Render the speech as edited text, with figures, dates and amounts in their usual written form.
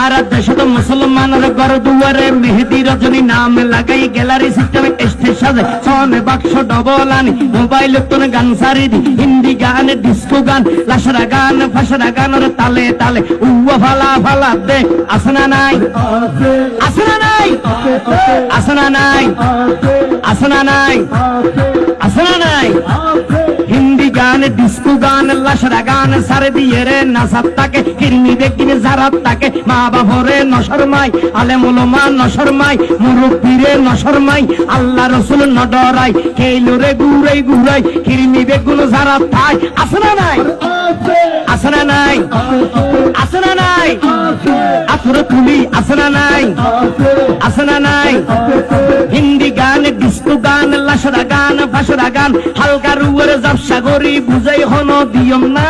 আর দেশ তো মুসলমানের ঘর দুয়ারে মেহেদি রজনী নাম লাগাই গ্যালারি সিস্টেমে স্টেজ সাজে সনে বাক্স ডবল আনি মোবাইল তোর গান সারি দি হিন্দি গান ডিস্কো গান লাশরা গান ফাশরা গানের তালে তালে উয়া ফালা ফালা দে আসনা নাই আসনা নাই আসনা নাই আসনা নাই আসনা নাই হিন্দি গান ডিস্কো গান লাশরা গান সারে দিয়ে রে নাসাত্তাকে কিরমি বেকিনে জারাত্তাকে মা বাবরে নশরমাই আলেম উলামা নশরমাই মুরব্বিরে নশরমাই আল্লাহ রাসূল নডরাই কেইলো রে গুরাই গুরাই কিরমি বেগুন জারাত্তাই আসনা নাই আসনা নাই আসনা নাই আতর তুলি আসনা নাই আসনা নাই হিন্দি গান ডিস্কো গান লাশরা গান ফাশরা গান হালকা রুয়ের জাবসা গরি বুঝাই হন দিয়ম না